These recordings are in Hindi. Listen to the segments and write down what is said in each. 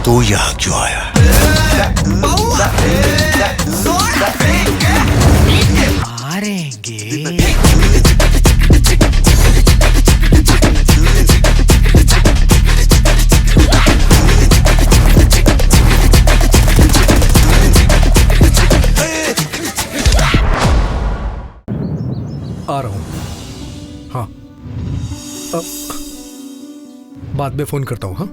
तू यहाँ क्यों आया? मारेंगे। आ रहा हूँ। हाँ, बाद में फोन करता हूँ। हाँ,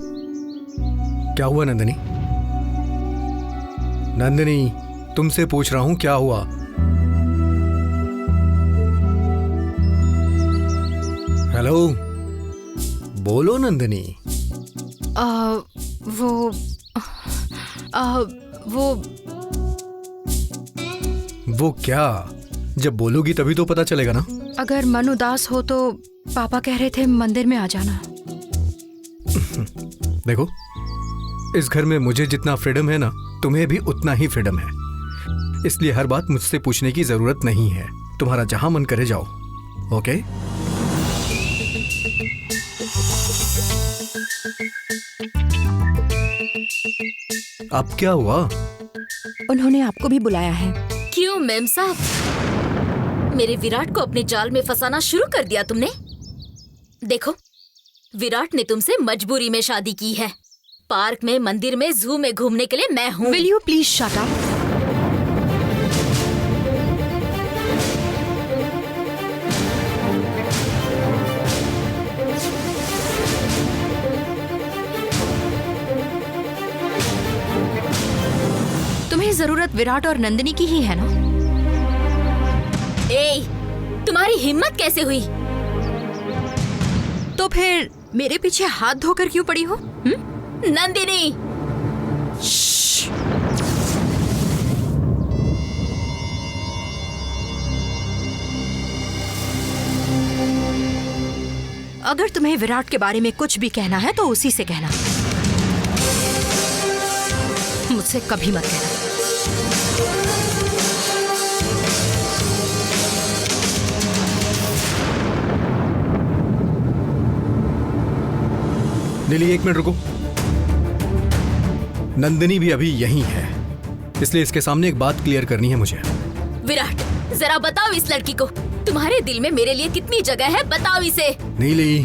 क्या हुआ नंदिनी? नंदिनी, तुमसे पूछ रहा हूँ क्या हुआ? हेलो, बोलो नंदिनी। वो क्या? जब बोलोगी तभी तो पता चलेगा ना। अगर मन उदास हो तो पापा कह रहे थे मंदिर में आ जाना। देखो, इस घर में मुझे जितना फ्रीडम है ना, तुम्हें भी उतना ही फ्रीडम है। इसलिए हर बात मुझसे पूछने की जरूरत नहीं है। तुम्हारा जहां मन करे जाओ। ओके? अब क्या हुआ? उन्होंने आपको भी बुलाया है। क्यों मेम साहब, मेरे विराट को अपने जाल में फंसाना शुरू कर दिया तुमने? देखो, विराट ने तुमसे मजबूरी में शादी की है। पार्क में, मंदिर में, जू में घूमने के लिए मैं हूँ। Will you please shut up? तुम्हें जरूरत विराट और नंदिनी की ही है ना? ए, तुम्हारी हिम्मत कैसे हुई? तो फिर मेरे पीछे हाथ धोकर क्यों पड़ी हो? नंदिनी! अगर तुम्हें विराट के बारे में कुछ भी कहना है तो उसी से कहना, मुझसे कभी मत कहना। नीली, एक मिनट रुको। नंदिनी भी अभी यहीं है, इसलिए इसके सामने एक बात क्लियर करनी है मुझे। विराट, जरा बताओ इस लड़की को, तुम्हारे दिल में मेरे लिए कितनी जगह है, बताओ इसे। नीली,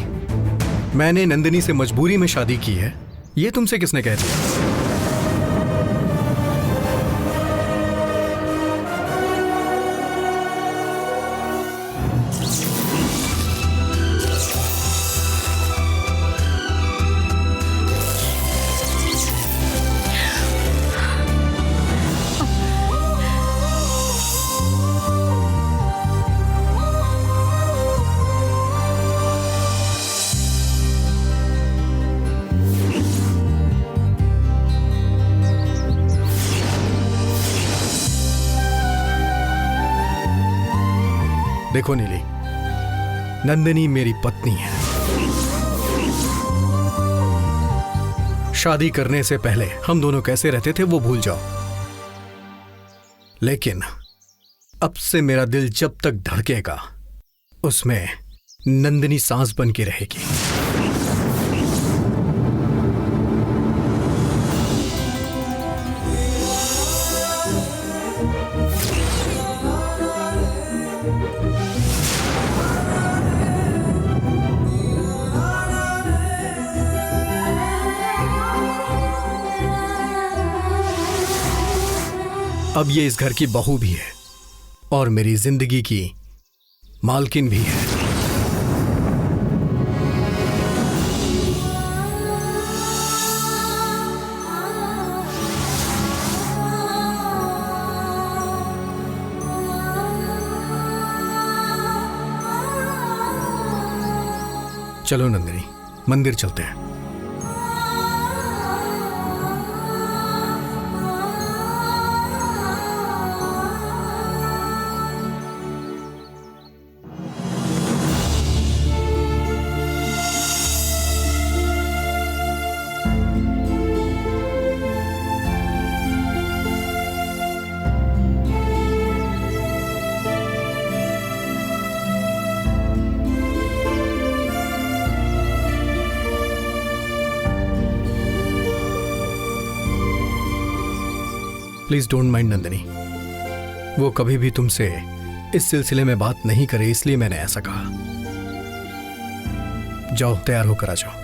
मैंने नंदिनी से मजबूरी में शादी की है, ये तुमसे किसने कह दिया? देखो नीली, नंदिनी मेरी पत्नी है। शादी करने से पहले हम दोनों कैसे रहते थे वो भूल जाओ, लेकिन अब से मेरा दिल जब तक धड़केगा उसमें नंदिनी सांस बन के रहेगी। अब ये इस घर की बहू भी है और मेरी जिंदगी की मालकिन भी है। चलो नंदिनी, मंदिर चलते हैं। Please don't mind Nandini. वो कभी भी तुमसे इस सिलसिले में बात नहीं करे, इसलिए मैंने ऐसा कहा। जाओ, तैयार होकर आ जाओ।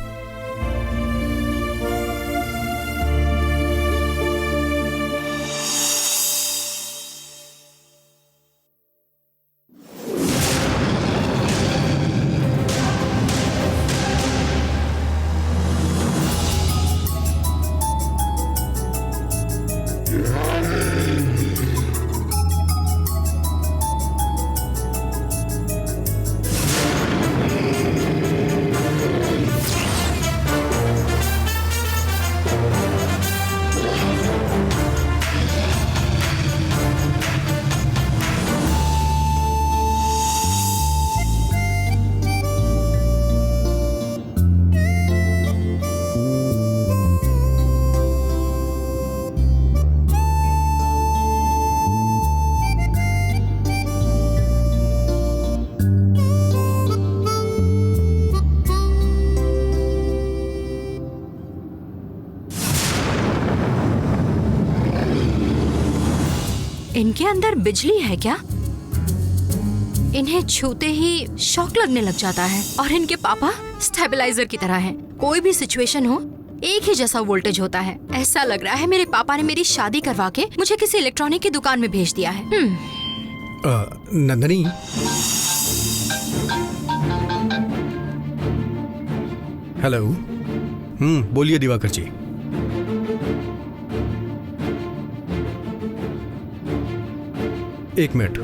इनके अंदर बिजली है क्या? इन्हें छूते ही शॉक लगने लग जाता है और इनके पापा स्टेबलाइजर की तरह हैं। कोई भी सिचुएशन हो एक ही जैसा वोल्टेज होता है। ऐसा लग रहा है मेरे पापा ने मेरी शादी करवा के मुझे किसी इलेक्ट्रॉनिक की दुकान में भेज दिया है। नंदिनी, हेलो। बोलिए दिवाकर जी। एक मिनट।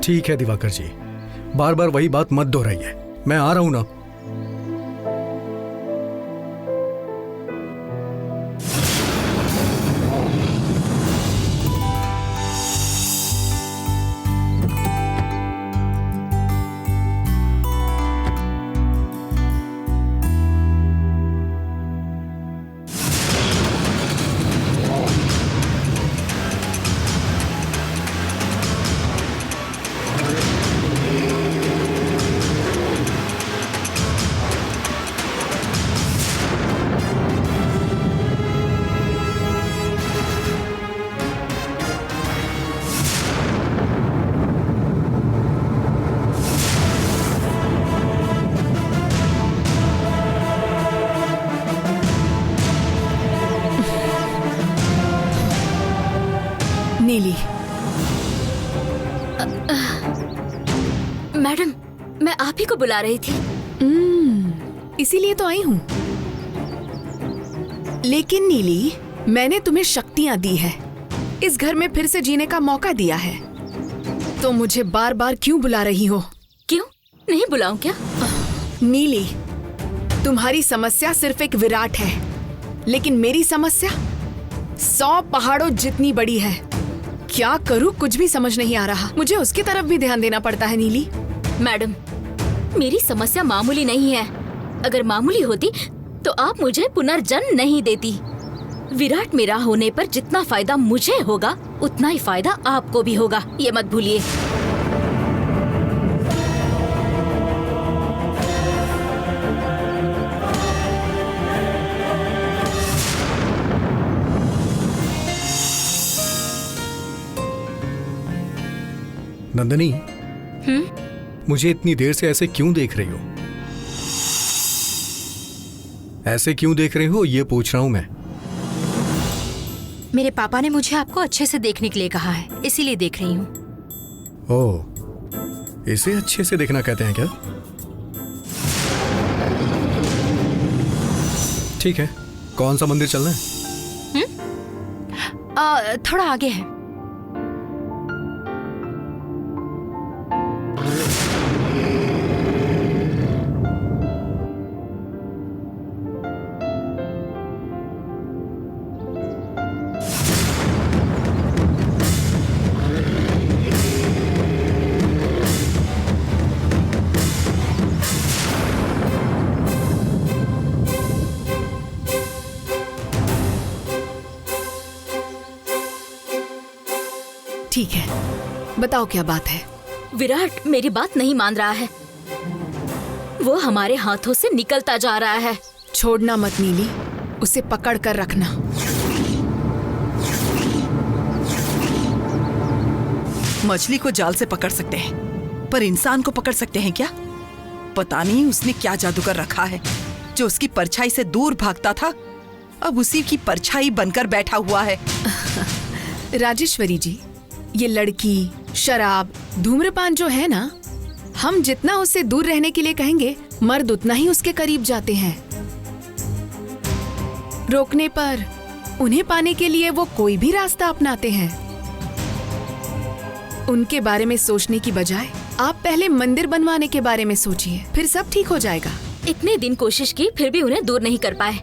ठीक है दिवाकर जी, बार बार वही बात मत दोहराइए। मैं आ रहा हूं ना। नीली, मैडम, मैं आप ही को बुला रही थी। इसीलिए तो आई हूँ। लेकिन नीली, मैंने तुम्हें शक्तियाँ दी है, इस घर में फिर से जीने का मौका दिया है, तो मुझे बार बार क्यों बुला रही हो? क्यों नहीं बुलाऊं क्या? नीली, तुम्हारी समस्या सिर्फ एक विराट है, लेकिन मेरी समस्या 100 पहाड़ों जितनी बड़ी है। क्या करूं, कुछ भी समझ नहीं आ रहा। मुझे उसकी तरफ भी ध्यान देना पड़ता है। नीली मैडम, मेरी समस्या मामूली नहीं है। अगर मामूली होती तो आप मुझे पुनर्जन्म नहीं देती। विराट मेरा होने पर जितना फायदा मुझे होगा उतना ही फायदा आपको भी होगा, ये मत भूलिए। नंदिनी, मुझे इतनी देर से ऐसे क्यों देख रही हो? ऐसे क्यों देख रही हो ये पूछ रहा हूं मैं। मेरे पापा ने मुझे आपको अच्छे से देखने के लिए कहा है, इसीलिए देख रही हूँ। ओह, इसे अच्छे से देखना कहते हैं क्या? ठीक है, कौन सा मंदिर चलना है? थोड़ा आगे है। ठीक है, बताओ क्या बात है। विराट मेरी बात नहीं मान रहा है। वो हमारे हाथों से निकलता जा रहा है। छोड़ना मत नीली, उसे पकड़ कर रखना। मछली को जाल से पकड़ सकते हैं, पर इंसान को पकड़ सकते हैं क्या? पता नहीं उसने क्या जादू कर रखा है। जो उसकी परछाई से दूर भागता था, अब उसी की परछाई बनकर बैठा हुआ है। राजेश्वरी जी, ये लड़की, शराब, धूम्रपान जो है ना, हम जितना उससे दूर रहने के लिए कहेंगे, मर्द उतना ही उसके करीब जाते हैं। रोकने पर उन्हें पाने के लिए वो कोई भी रास्ता अपनाते हैं। उनके बारे में सोचने की बजाय आप पहले मंदिर बनवाने के बारे में सोचिए, फिर सब ठीक हो जाएगा। इतने दिन कोशिश की फिर भी उन्हें दूर नहीं कर पाए।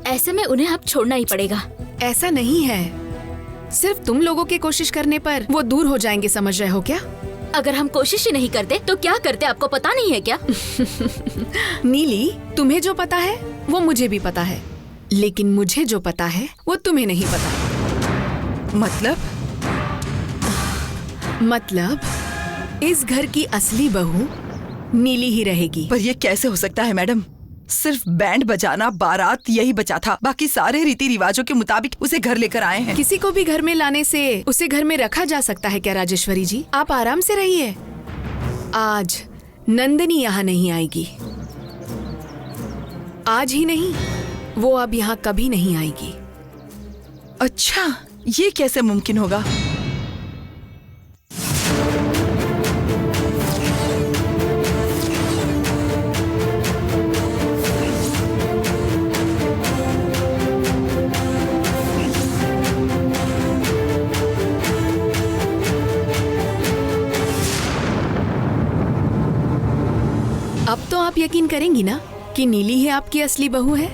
ऐसे में उन्हें अब छोड़ना ही पड़ेगा। ऐसा नहीं है, सिर्फ तुम लोगों के कोशिश करने पर वो दूर हो जाएंगे, समझ रहे हो क्या? अगर हम कोशिश ही नहीं करते तो क्या करते, आपको पता नहीं है क्या? नीली, तुम्हें जो पता है वो मुझे भी पता है, लेकिन मुझे जो पता है वो तुम्हें नहीं पता। मतलब इस घर की असली बहू नीली ही रहेगी। पर ये कैसे हो सकता है मैडम? सिर्फ बैंड बजाना, बारात यही बचा था। बाकी सारे रीति रिवाजों के मुताबिक उसे घर लेकर आए हैं। किसी को भी घर में लाने से उसे घर में रखा जा सकता है क्या राजेश्वरी जी? आप आराम से रहिए। आज नंदिनी यहाँ नहीं आएगी। आज ही नहीं, वो अब यहाँ कभी नहीं आएगी। अच्छा, ये कैसे मुमकिन होगा? अब तो आप यकीन करेंगी ना कि नीली ही आपकी असली बहू है?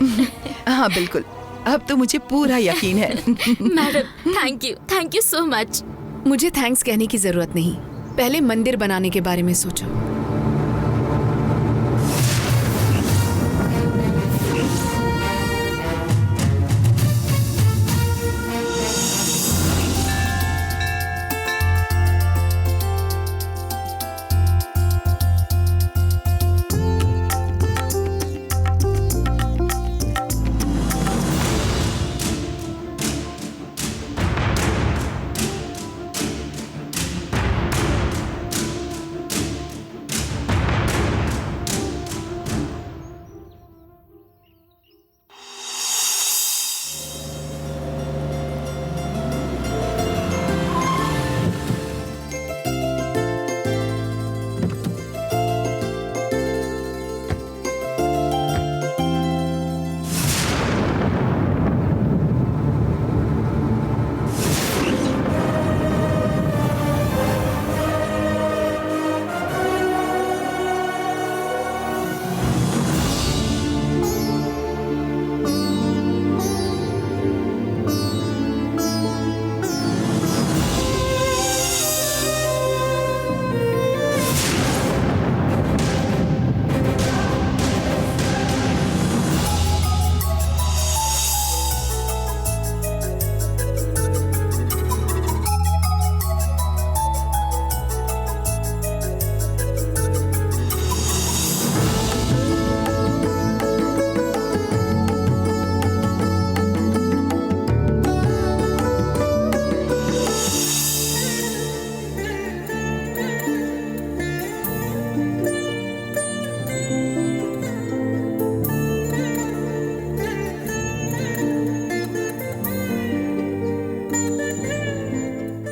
हाँ बिल्कुल, अब तो मुझे पूरा यकीन है। Madam thank you so much. मुझे थैंक्स कहने की जरूरत नहीं, पहले मंदिर बनाने के बारे में सोचो।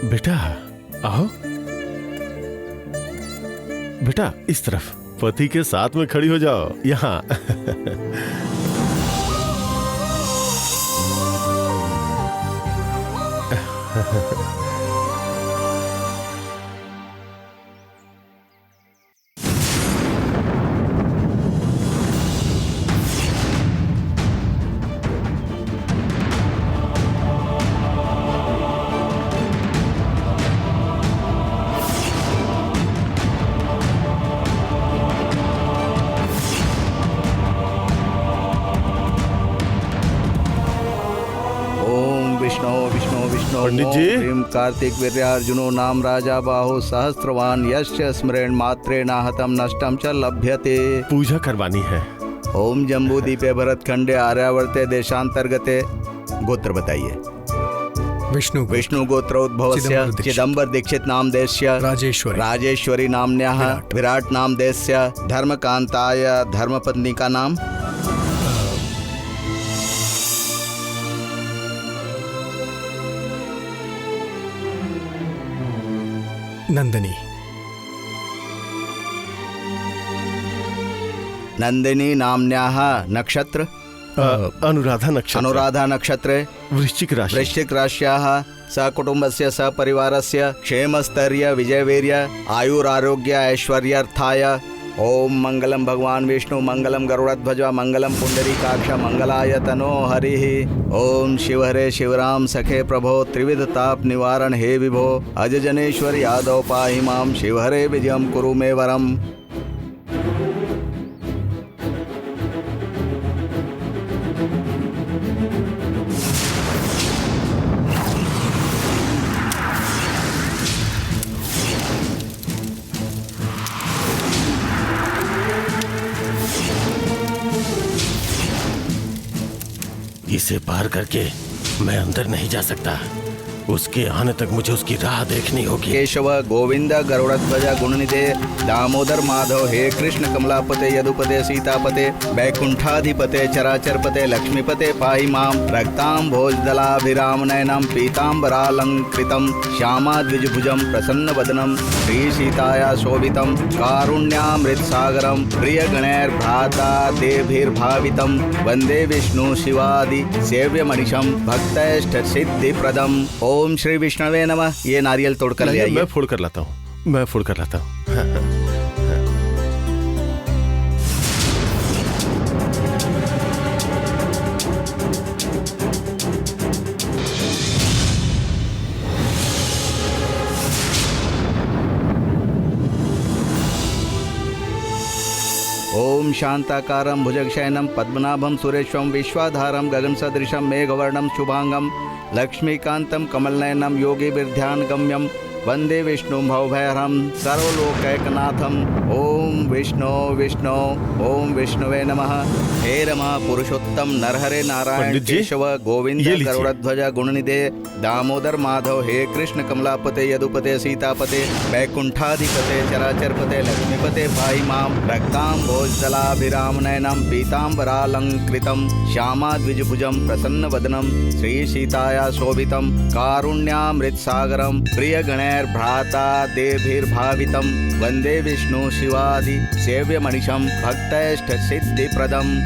बेटा आओ। बेटा इस तरफ, पति के साथ में खड़ी हो जाओ यहाँ। पंडित जी। ह्रीं कार्तिक वीर्यार्जुनो नाम राजा बाहु सहस्रवान यस्य स्मरण मात्रेण हतम नष्टम च लभ्यते। पूजा करवानी है। ओम जम्बूदीपे भरतखंडे आर्यावर्ते देशांतर्गते। गोत्र बताइए। विष्णु विष्णु गोत्रोद्भवस्य चिदंबर दीक्षित नाम देश्य राजेश्वरी नाम्न्याः विराट नाम देश्य धर्मकांताय धर्मपत्नी का नाम नंदिनी। नंदिनी नाम्न्याः नक्षत्र अनुराधा नक्षत्रे वृश्चिक राश्याः सकुटुम्बस्य सपरिवारस्य क्षेमस्थैर्य विजयवीर्य आयुरारोग्य ऐश्वर्यार्थाय ओम मंगलम भगवान विष्णु मंगलम गरुड़ध्वज मंगलम पुंडरीकाक्ष मंगलाय तनो हरिः। ओम शिव हरे शिवराम सखे प्रभो त्रिविध ताप निवारण हे विभो अज जनेश्वर यादव पाहि माम शिव हरे विजयम कुरु मे वरम। इसे पार करके मैं अंदर नहीं जा सकता। उसके आने तक मुझे उसकी राह देखनी होगी। केशव गोविंद गरुड़ध्वज गुणनिधे दामोदर माधव हे कृष्ण कमलापते यदुपते सीतापते वैकुंठाधिपते चराचरपते लक्ष्मीपते पाहि माम। रक्तांभोजदलाभिराम नयनम पीतांबरालंकृतम श्यामाद्विजभुजम प्रसन्नवदनम श्री सीताया शोभितम कारुण्यामृतसागरम प्रिय गणैर्भ्राता देभिर्भावितम वंदे विष्णु शिवादि सेव्यमनिशम भक्तैष्ठ सिद्धिप्रदम। ओम श्री विष्णवे नमः। ये नारियल तोड़कर ले आइए। मैं फोड़ कर लाता हूँ। ओम शांताकारं भुजगशयनं पद्मनाभं सुरेशं विश्वाधारं गगनसदृशं मेघवर्णं शुभांगं लक्ष्मीकांतं कमलनयनं योगिभिर्ध्यानगम्यं वंदे विष्णु भवभयहरं सर्वलोकैकनाथं। ओम विष्णु विष्णु ओम विष्णुवे नमः। हे रमा पुरुषोत्तम नरहरे नारायण केशव गोविंद गरुड़ध्वज गुणनिधे दामोदर माधव हे कृष्ण कमलापते यदुपते सीतापते वैकुंठाधिपते चराचरपते लक्ष्मीपते पाहि माम। रक्तांभोजदलाभिराम नयनं पीतांबरालंकृतं श्यामाद्विजभुजं प्रसन्नवदनं श्री सीताया शोभितं कारुण्यामृतसागरं प्रिय गणैर्भ्राता देभिर्भावितं वंदे विष्णु शिवादि सेव्यमनिशं भक्तैष्ठ सिद्धिप्रदम्।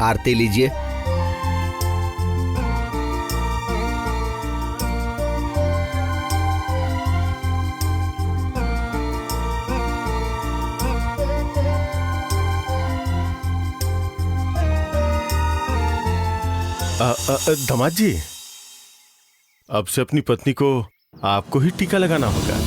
आरती लीजिए। दामाद जी, अब से अपनी पत्नी को आपको ही टीका लगाना होगा।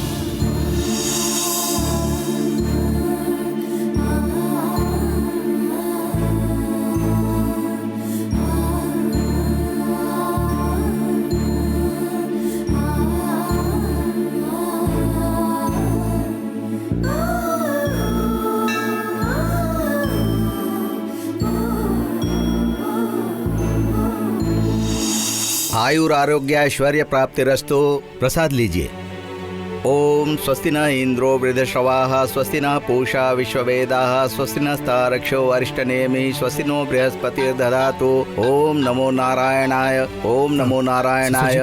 आयुर आरोग्य ऐश्वर्य प्राप्तिरस्तु। प्रसाद लीजिए। ओम स्वस्ति न इंद्रो वृद्धश्रवाः स्वस्ति न पूषा विश्ववेदाः स्वस्ति नस्तारक्षो अरिष्टनेमि स्वस्ति नो बृहस्पतिर्दधातु। ओम नमो नारायणाय। ओम नमो नारायणाय।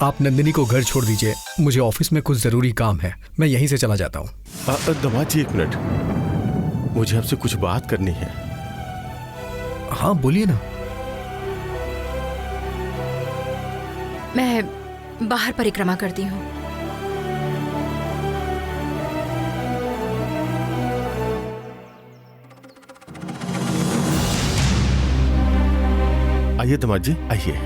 आप नंदिनी को घर छोड़ दीजिए, मुझे ऑफिस में कुछ जरूरी काम है, मैं यहीं से चला जाता हूँ। दामाद जी, 1 मिनट, मुझे आपसे कुछ बात करनी है। हाँ बोलिए ना। मैं बाहर परिक्रमा करती हूँ। आइए दामाद जी, आइए।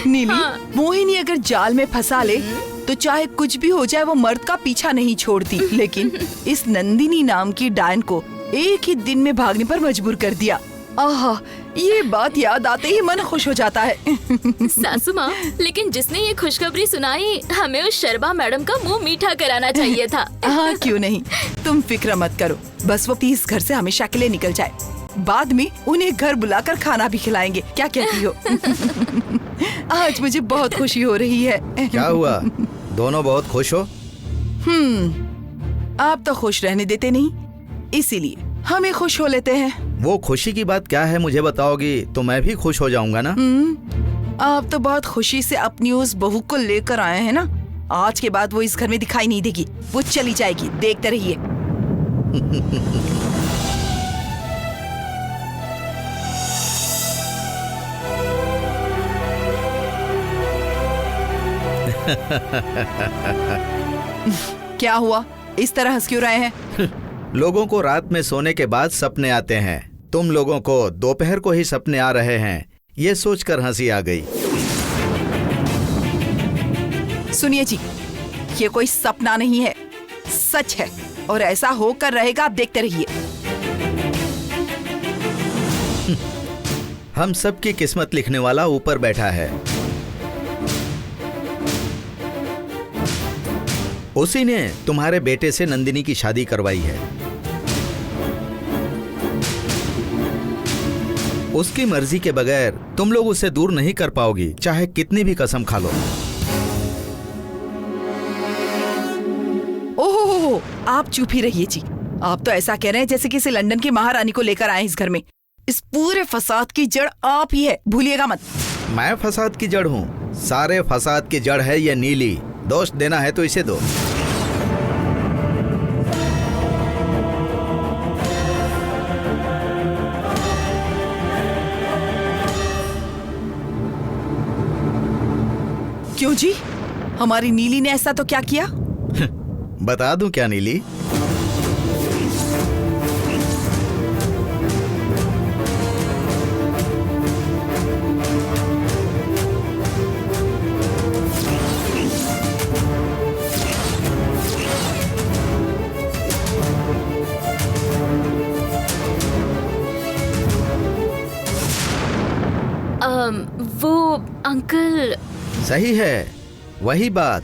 नीली, मोहिनी अगर जाल में फंसा ले तो चाहे कुछ भी हो जाए वो मर्द का पीछा नहीं छोड़ती, लेकिन इस नंदिनी नाम की डायन को एक ही दिन में भागने पर मजबूर कर दिया। आहा, ये बात याद आते ही मन खुश हो जाता है। सासू माँ, लेकिन जिसने ये खुशखबरी सुनाई, हमें उस शर्मा मैडम का मुंह मीठा कराना चाहिए था। हाँ, क्यों नहीं, तुम फिक्र मत करो, बस वो इस घर से हमेशा के लिए निकल जाए, बाद में उन्हें घर बुलाकर खाना भी खिलाएंगे। क्या कहती हो? आज मुझे बहुत खुशी हो रही है। क्या हुआ, दोनों बहुत खुश हो? आप तो खुश रहने देते नहीं, इसीलिए हमें खुश हो लेते हैं। वो खुशी की बात क्या है, मुझे बताओगी तो मैं भी खुश हो जाऊंगा ना। आप तो बहुत खुशी से अपनी उस बहू को लेकर आए हैं ना, आज के बाद वो इस घर में दिखाई नहीं देगी, वो चली जाएगी, देखते रहिए। क्या हुआ, इस तरह हंस क्यों रहे हैं? लोगों को रात में सोने के बाद सपने आते हैं, तुम लोगों को दोपहर को ही सपने आ रहे हैं, ये सोचकर हंसी आ गई। सुनिए जी, ये कोई सपना नहीं है, सच है, और ऐसा होकर रहेगा, आप देखते रहिए। हम सबकी किस्मत लिखने वाला ऊपर बैठा है, उसी ने तुम्हारे बेटे से नंदिनी की शादी करवाई है। उसकी मर्जी के बगैर तुम लोग उसे दूर नहीं कर पाओगी, चाहे कितनी भी कसम खा लो। ओहो, आप चुप ही रहिए जी, आप तो ऐसा कह रहे हैं जैसे किसी लंदन की महारानी को लेकर आए इस घर में। इस पूरे फसाद की जड़ आप ही है, भूलिएगा मत। मैं फसाद की जड़ हूँ? सारे फसाद की जड़ है ये नीली, दोष देना है तो इसे दो। क्यों जी, हमारी नीली ने ऐसा तो क्या किया? बता दूं क्या नीली? वो अंकल। सही है, वही बात।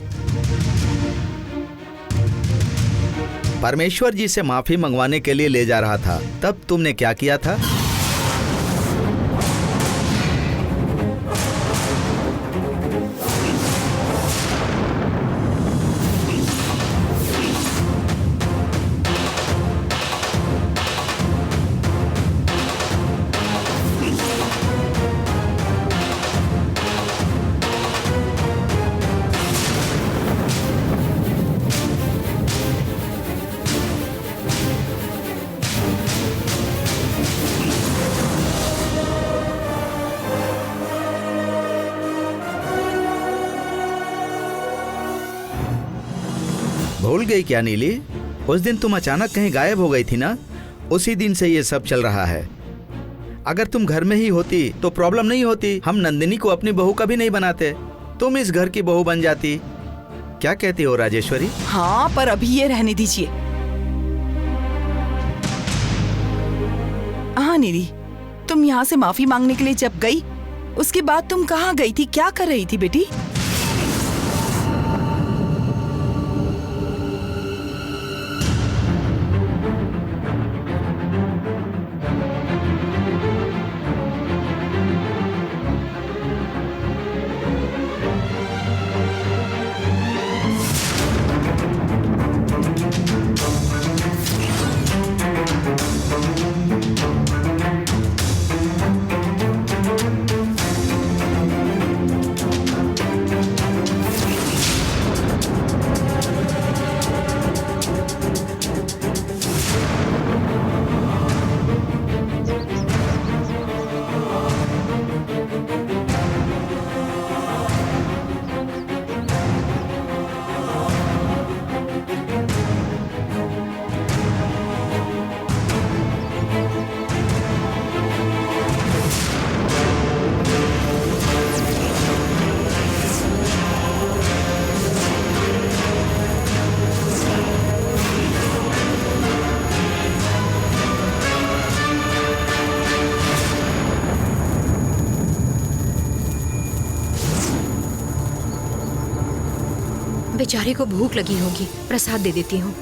परमेश्वर जी से माफी मंगवाने के लिए ले जा रहा था, तब तुमने क्या किया था? भूल गई क्या नीली? उस दिन तुम अचानक कहीं गायब हो गई थी ना, उसी दिन से ये सब चल रहा है। अगर तुम घर में ही होती तो प्रॉब्लम नहीं होती, हम नंदिनी को अपनी बहू कभी नहीं बनाते, तुम इस घर की बहू बन जाती। क्या कहती हो राजेश्वरी? हाँ, पर अभी ये रहने दीजिए। हाँ नीरी, तुम यहाँ से माफी मांगने के लिए जब गई, उसके बाद तुम कहाँ गई थी, क्या कर रही थी बेटी? बेचारे को भूख लगी होगी, प्रसाद दे देती हूँ।